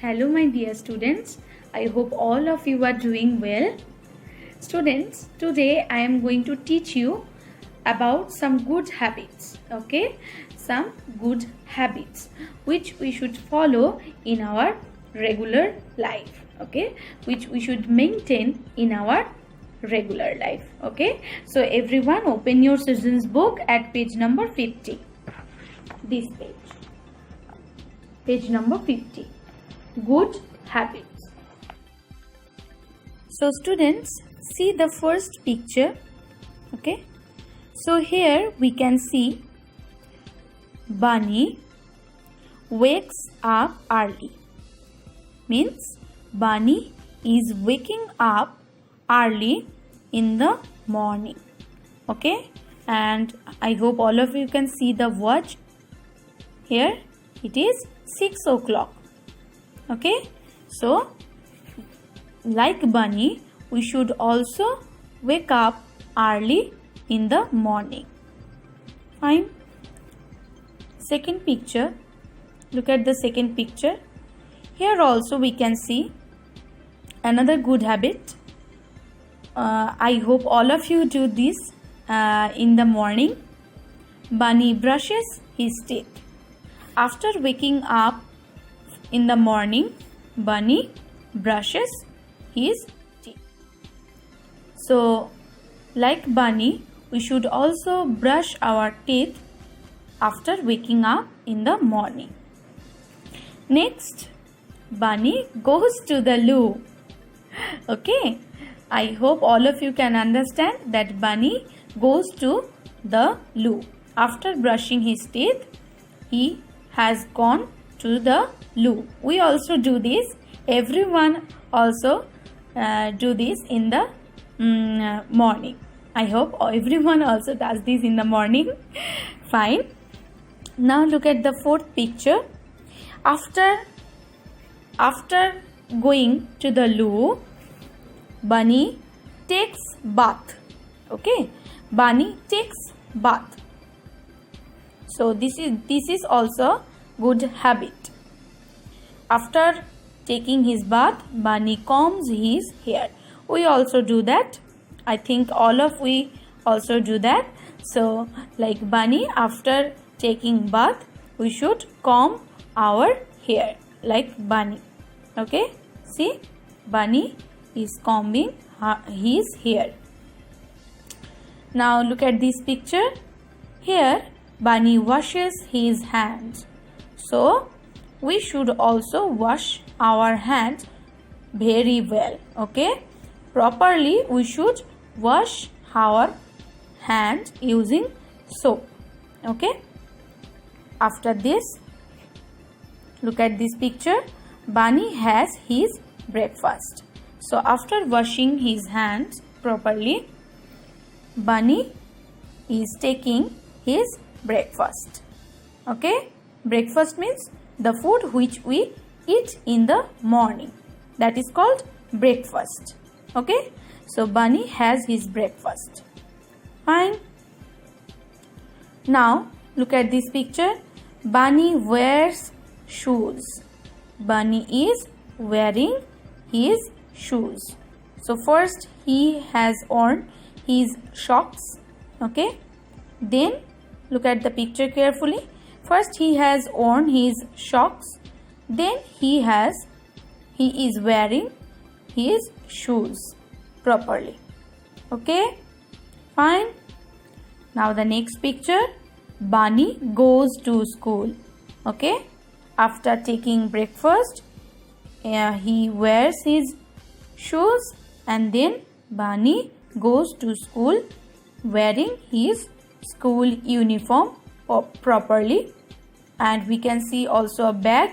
Hello my dear students, I hope all of you are doing well. Students, today I am going to teach you about some good habits, okay? Some good habits which we should follow in our regular life, okay? Which we should maintain in our regular life, okay? So everyone open your children's book at page number 50. This page number 50. Good habits. So students, see the first picture, okay? So here we can see Bunny wakes up early. Means Bunny is waking up early in the morning, okay? And I hope all of you can see the watch. Here it is 6 o'clock. Okay, so like Bunny, we should also wake up early in the morning. Fine. Second picture. Look at the second picture. Here also we can see another good habit. I hope all of you do this in the morning. Bunny brushes his teeth. After waking up in the morning, Bunny brushes his teeth. So, like Bunny, we should also brush our teeth after waking up in the morning. Next, Bunny goes to the loo. Okay, I hope all of you can understand that Bunny goes to the loo. After brushing his teeth, he has gone to the loo. We also do this. Everyone also do this in the morning. I hope everyone also does this in the morning. Fine. Now look at the fourth picture. After going to the loo, Bunny takes bath. Okay, Bunny takes bath. So this is also good habit. After taking his bath, Bunny combs his hair. We also do that. I think all of we also do that. So like Bunny, after taking bath, we should comb our hair like Bunny. Okay, see, Bunny is combing his hair. Now look at this picture. Here Bunny washes his hands. So we should also wash our hands very well. Okay, properly we should wash our hands using soap. Okay, after this, look at this picture. Bunny has his breakfast. So after washing his hands properly, Bunny is taking his breakfast. Okay, breakfast means the food which we eat in the morning. That is called breakfast. Okay, so Bunny has his breakfast. Fine. Now look at this picture. Bunny wears shoes. Bunny is wearing his shoes. So first he has on his socks. Okay, then look at the picture carefully. First he has worn his socks, then he is wearing his shoes properly. Okay, fine. Now the next picture, Bunny goes to school. Okay, after taking breakfast, he wears his shoes and then Bunny goes to school wearing his school uniform properly, and we can see also a bag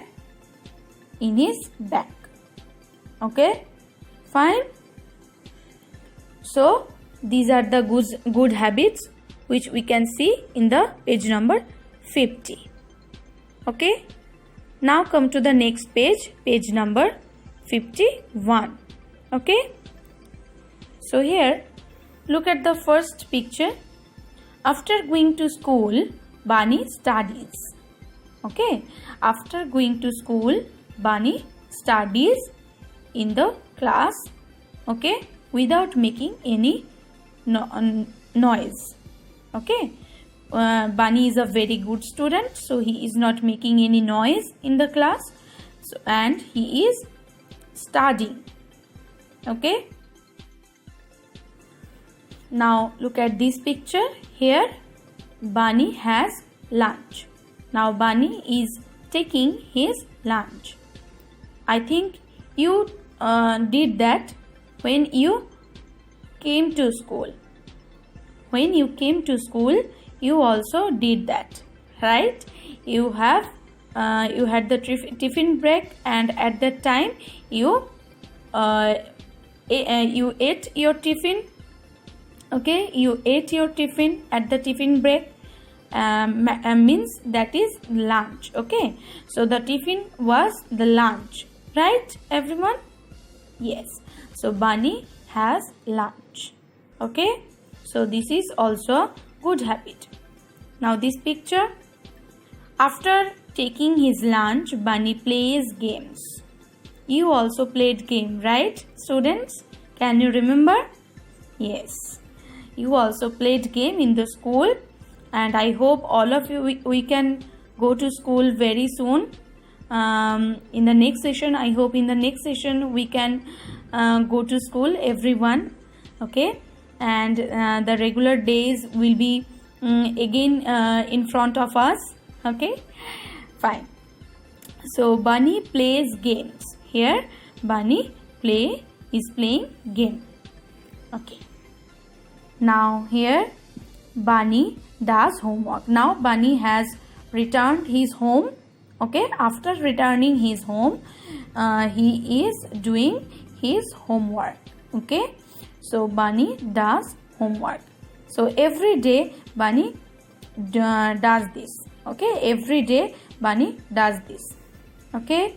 in his back. Okay, fine. So these are the good habits which we can see in the page number 50. Okay, now come to the next page, page number 51. Okay, so here look at the first picture. After going to school, Bunny studies. Okay, after going to school, Bunny studies in the class, okay, without making any noise. Okay, Bunny is a very good student, so he is not making any noise in the class, so, and he is studying. Okay, now look at this picture. Here Bunny has lunch. Now Bunny is taking his lunch. I think you did that when you came to school. When you came to school, you also did that, right? You had the tiffin break, and at that time you ate your tiffin. Okay, you ate your tiffin at the tiffin break. Means that is lunch. Okay, so the tiffin was the lunch, right, everyone? Yes, so Bunny has lunch. Okay, so this is also a good habit. Now this picture, after taking his lunch, Bunny plays games. You also played game, right, students? Can you remember? Yes, you also played game in the school, and I hope all of you we can go to school very soon. In the next session, I hope in the next session we can go to school, everyone. Okay, and the regular days will be again in front of us. Okay, fine. So Bunny plays games. Here Bunny is playing game. Okay, now here Bunny does homework. Now Bunny has returned his home. Okay, after returning his home, he is doing his homework. Okay, so Bunny does homework. So every day Bunny does this. Okay, every day Bunny does this. Okay,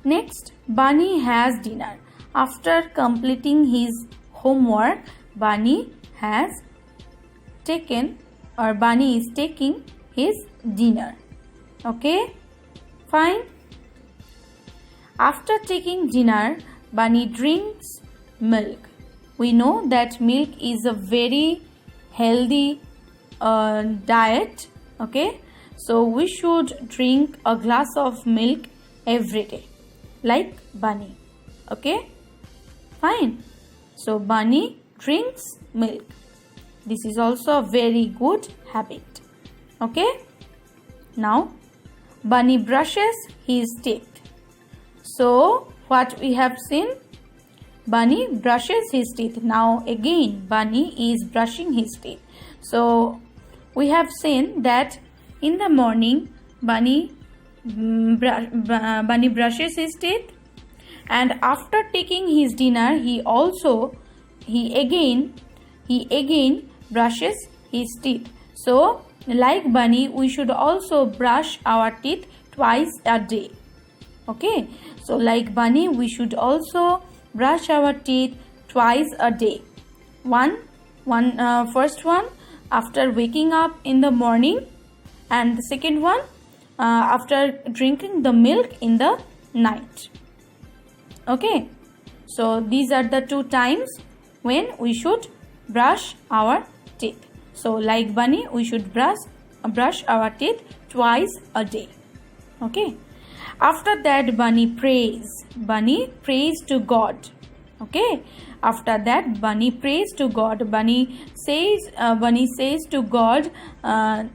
next Bunny has dinner. After completing his homework, Bunny is taking his dinner. Okay, fine. After taking dinner, Bunny drinks milk. We know that milk is a very healthy diet. Okay, so we should drink a glass of milk every day, like Bunny. Okay, fine. So Bunny drinks milk. This is also a very good habit. Okay, now Bunny brushes his teeth. So what we have seen, Bunny brushes his teeth. Now again Bunny is brushing his teeth. So we have seen that in the morning Bunny brushes his teeth, and after taking his dinner he again brushes his teeth. So like Bunny, we should also brush our teeth twice a day. Okay, so like Bunny, we should also brush our teeth twice a day. First one after waking up in the morning, and the second one after drinking the milk in the night. Okay, so these are the two times when we should brush our teeth. So like Bunny, we should brush our teeth twice a day. Okay, after that Bunny prays. Bunny prays to God. Okay, after that Bunny prays to God. Bunny says to God,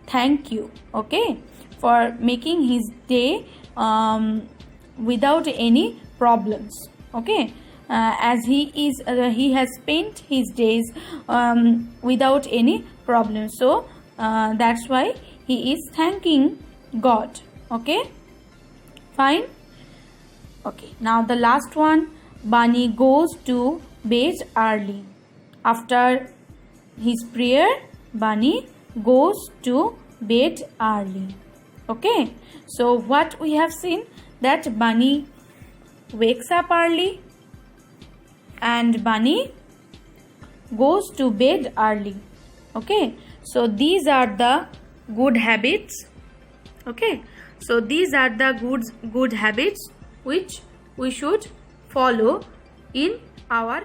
thank you, okay, for making his day without any problems. Okay, as he has spent his days without any problems, so that's why he is thanking God. Okay, fine. Okay, now the last one, Bunny goes to bed early. After his prayer, Bunny goes to bed early. Okay, so what we have seen, that Bunny wakes up early and Bunny goes to bed early. Okay, so these are the good habits. Okay, so these are the good habits which we should follow in our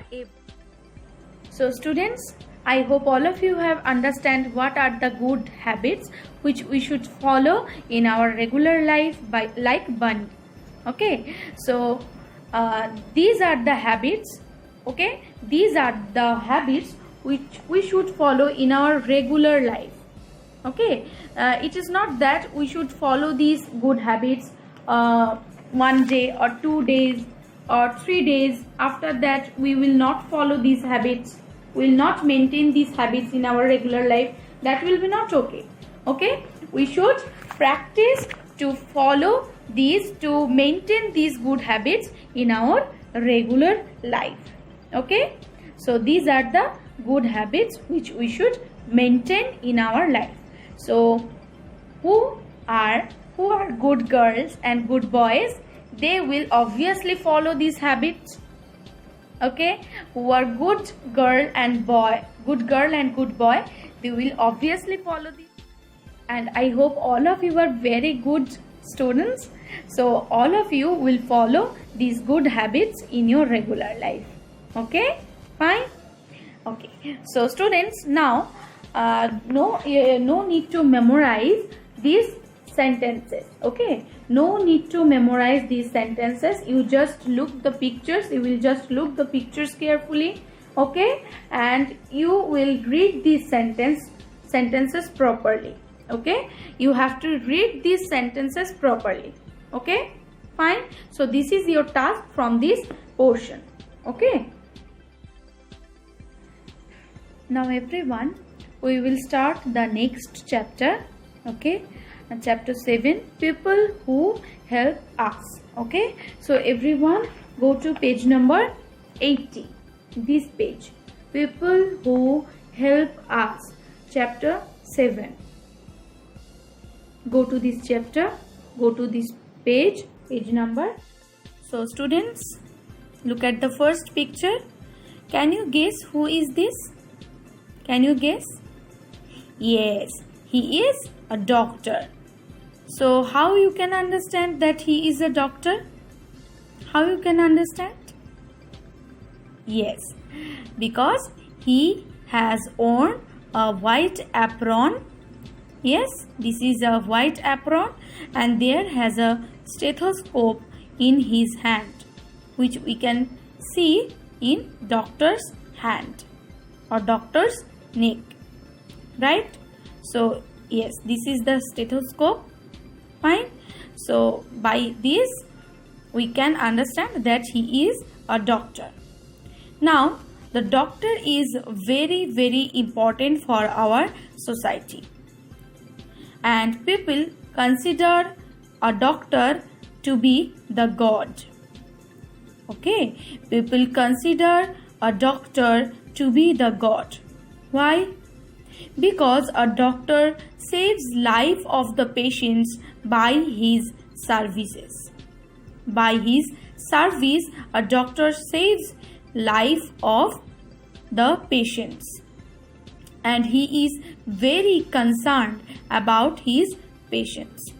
So students, I hope all of you have understand what are the good habits which we should follow in our regular life by like Bunny. Okay, so these are the habits. Okay, these are the habits which we should follow in our regular life. Okay, it is not that we should follow these good habits 1 day or 2 days or 3 days. After that we will not follow these habits, will not maintain these habits in our regular life. That will be not okay. Okay, we should practice to follow these, to maintain these good habits in our regular life. Okay, so these are the good habits which we should maintain in our life. So who are good girls and good boys, they will obviously follow these habits. Okay, who are good girl and good boy, they will obviously follow these. And I hope all of you are very good students, so all of you will follow these good habits in your regular life. Okay, fine. Okay, so students, now no need to memorize these sentences. Okay, no need to memorize these sentences. You just look the pictures, you will just look the pictures carefully. Okay, and you will read these sentences properly. Okay, you have to read these sentences properly. Okay, fine. So this is your task from this portion. Okay, now everyone, we will start the next chapter. Okay, chapter 7, people who help us. Okay, so everyone go to page number 80, this page, people who help us, chapter 7. Go to this chapter, go to this page number. So students, look at the first picture. Can you guess who is this? Can you guess? Yes, he is a doctor. So how you can understand that he is a doctor? How you can understand? Yes, because he has worn a white apron. Yes, this is a white apron, and there has a stethoscope in his hand, which we can see in doctor's hand or doctor's neck, right? So yes, this is the stethoscope. Fine. So by this we can understand that he is a doctor. Now the doctor is very important for our society, and people consider a doctor to be the god. Okay, people consider a doctor to be the god. Why? Because a doctor saves life of the patients by his services. By his service, a doctor saves life of the patients, and he is very concerned about his patients.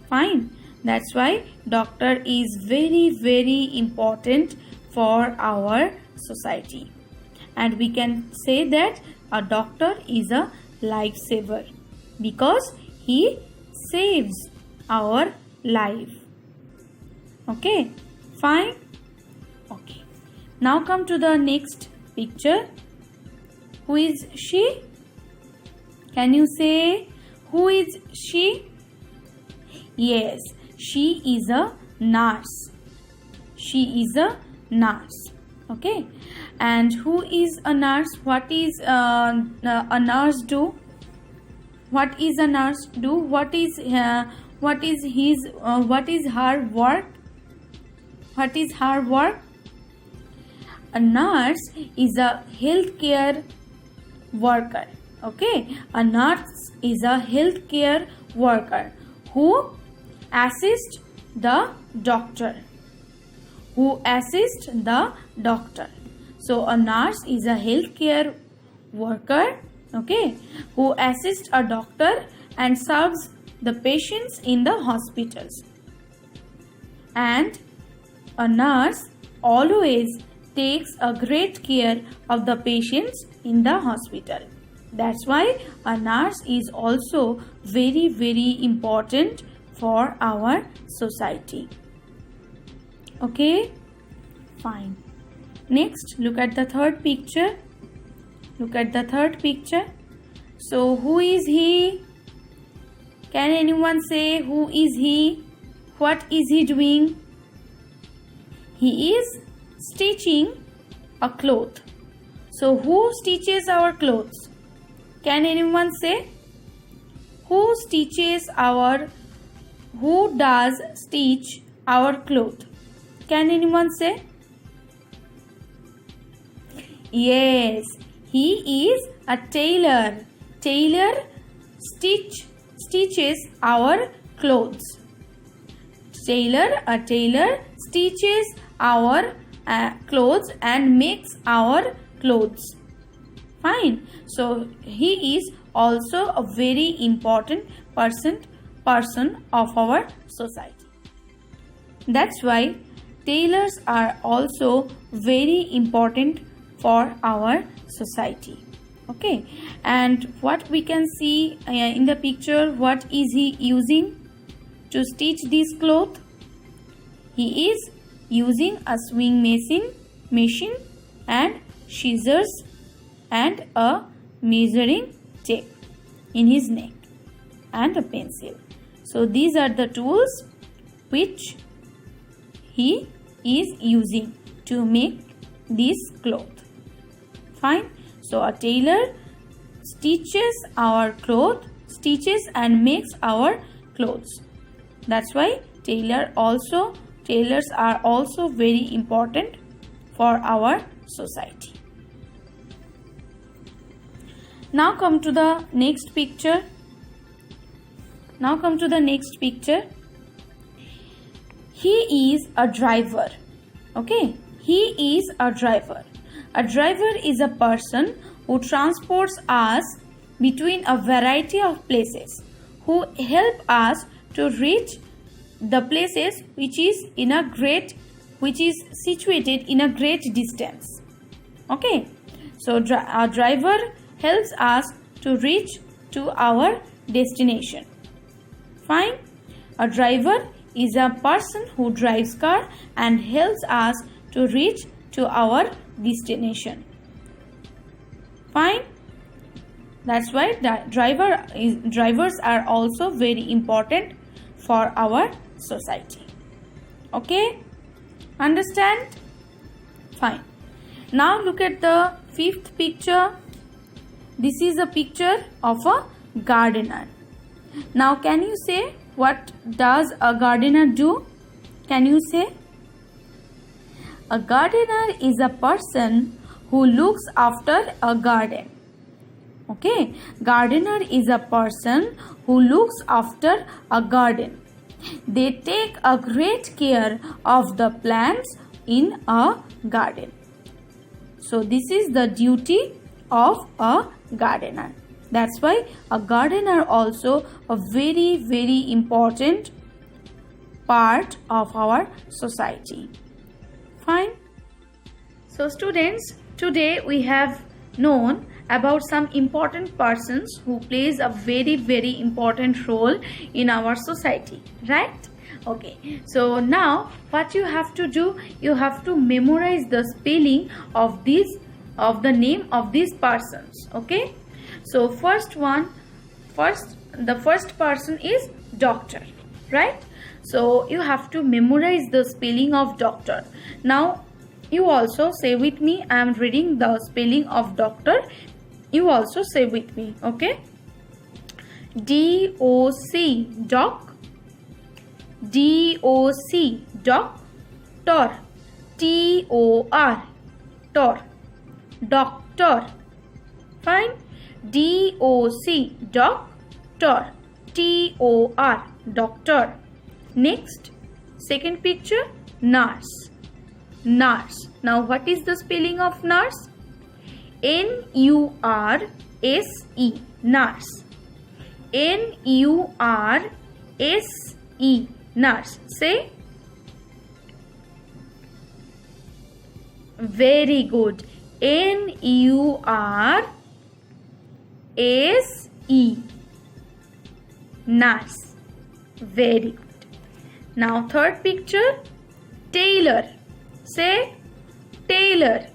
Fine. That's why doctor is very important for our society, and we can say that a doctor is a lifesaver because he saves our life. Okay, fine. Okay, now come to the next picture. Who is she? Can you say who is she? Yes, she is a nurse. She is a nurse. Okay, and who is a nurse? What is a nurse do? What is a nurse do? What is her work? What is her work? A nurse is a healthcare worker. Okay, a nurse is a healthcare worker who assists the doctor. So a nurse is a healthcare worker, okay, who assists a doctor and serves the patients in the hospitals. and a nurse always takes a great care of the patients in the hospital. That's why a nurse is also very important for our society. Okay, fine. Next, look at the third picture. Look at the third picture. So, who is he? Can anyone say who is he? What is he doing? He is stitching a cloth. So, who stitches our clothes? Can anyone say? Who does stitch our cloth? Can anyone say? Yes, he is a tailor. Tailor stitches our clothes. A tailor stitches our clothes and makes our clothes. Fine. So he is also a very important person of our society. That's why tailors are also very important for our society. Okay, and what we can see in the picture, what is he using to stitch this cloth? He is using a sewing machine and scissors and a measuring tape in his neck and a pencil. So these are the tools which he is using to make this cloth. Fine. So a tailor stitches and makes our clothes. That's why tailors are also very important for our society. Now come to the next picture. He is a driver. Okay, he is a driver. A driver is a person who transports us between a variety of places, who help us to reach the places which is situated in a great distance. Okay, so a driver helps us to reach to our destination. Fine. A driver is a person who drives car and helps us to reach to our destination. Fine. That's why drivers are also very important for our society. Okay, understand? Fine. Now look at the fifth picture. This is a picture of a gardener. Now can you say what does a gardener do? Can you say? A gardener is a person who looks after a garden. Okay, gardener is a person who looks after a garden. They take a great care of the plants in a garden. So this is the duty of a gardener. That's why a gardener also a very important part of our society. Fine. So students, today we have known about some important persons who plays a very important role in our society, right? Okay, so now what you have to do, you have to memorize the spelling of the name of these persons. Okay, so the first person is doctor, right? So you have to memorize the spelling of doctor. Now you also say with me, I am reading the spelling of doctor. You also say with me, okay? D-O-C, doc. D-O-C, doc. Tor. T-O-R, tor. Doctor. Fine. D-O-C, doctor. T-O-R, doctor. Next, second picture, nurse. Nurse. Now what is the spelling of nurse? N-U-R-S-E, nurse. N-U-R-S-E, nurse. Say Very good. N-U-R-S-E. Nurse. Very good. Now third picture, tailor. Say tailor.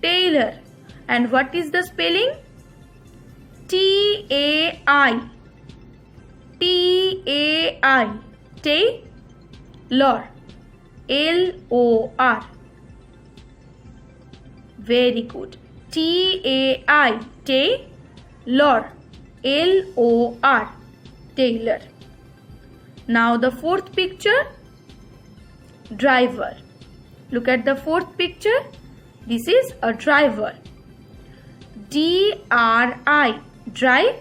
Tailor. And what is the spelling? T-A-I. T-A-I. Tailor. L-O-R. Very good. T-A-I. Tailor. L-O-R. Tailor. Now the fourth picture, driver. Look at the fourth picture. This is a driver. D-R-I. Drive.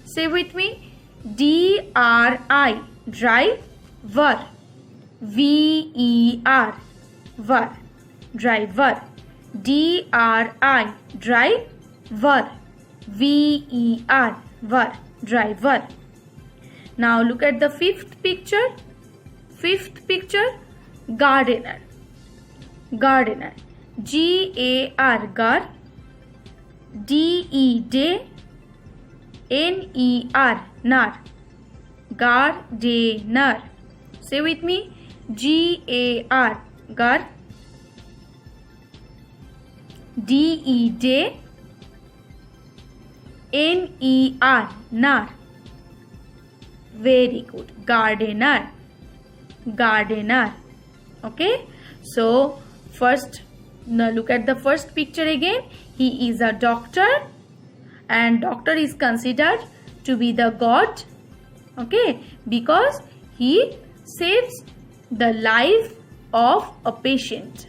Say with me. D-R-I. Driver. V-E-R. Ver. Driver. D-R-I. Driver. V-E-R. Ver. Driver. Now look at the fifth picture. Fifth picture, gardener. Gardener. G-A-R. Gar. D-E-D-N-E-R. Nar. Gardener. Say with me. G-A-R. Gar. D-E-D-N-E-R. Nar. Very good. Gardener. Gardener. Okay. So first, now look at the first picture again. He is a doctor, and doctor is considered to be the god. Okay. Because he saves the life of a patient.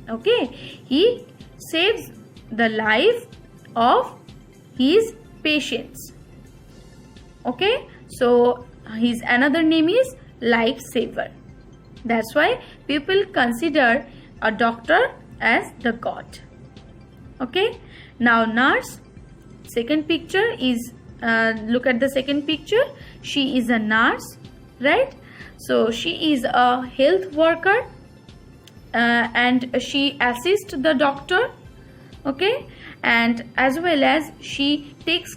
Okay. He saves the life of his patients. Okay. So his another name is lifesaver. That's why people consider a doctor as the god. Okay. Now nurse. Second picture is, look at the second picture. She is a nurse, right? So she is a health worker, and she assists the doctor. Okay. And as well as she takes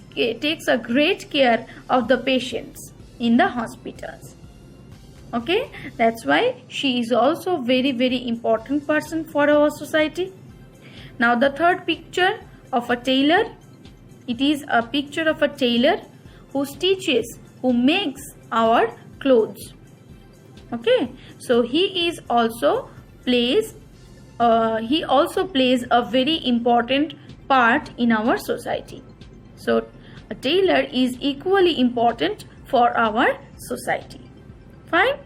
a great care of the patients in the hospitals. Okay. That's why she is also very, very important person for our society. Now the third picture of a tailor. It is a picture of a tailor who stitches, who makes our clothes. Okay. So he also plays a very important part in our society. So a tailor is equally important for our society. Fine.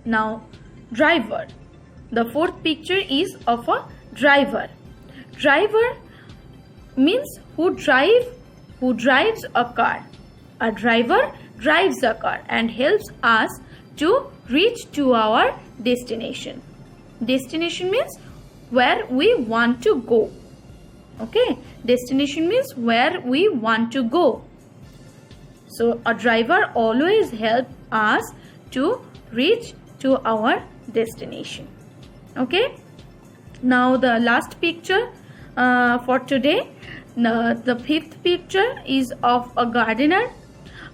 Now driver. The fourth picture is of a driver. Driver means who drives a car. A driver drives a car and helps us to reach to our destination. Destination means where we want to go. Okay. Destination means where we want to go. So a driver always helps us to reach to our destination. Okay. Now the last picture for today. The fifth picture is of a gardener.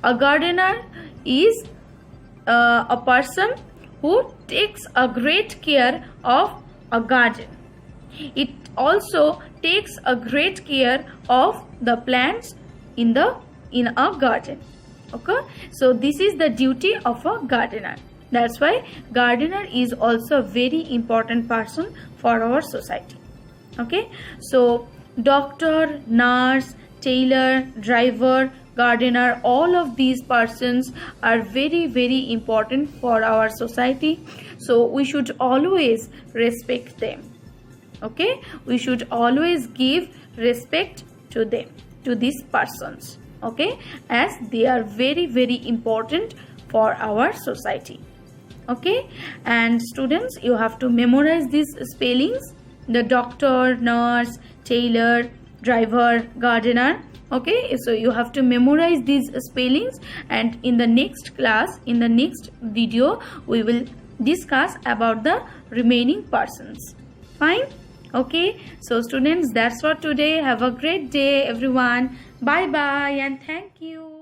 A gardener is a person who takes a great care of a garden. It also takes a great care of the plants in a garden. Okay. So this is the duty of a gardener. That's why gardener is also a very important person for our society. Okay. So doctor, nurse, tailor, driver, gardener, all of these persons are very, very important for our society. So we should always respect them. Okay. We should always give respect to them, to these persons. Okay. As they are very, very important for our society. Okay. And students, you have to memorize these spellings. The doctor, nurse, tailor, driver, gardener. Okay. So you have to memorize these spellings, and in the next class, in the next video, we will discuss about the remaining persons. Fine? Okay. So students, that's for today. Have a great day everyone. Bye bye and thank you.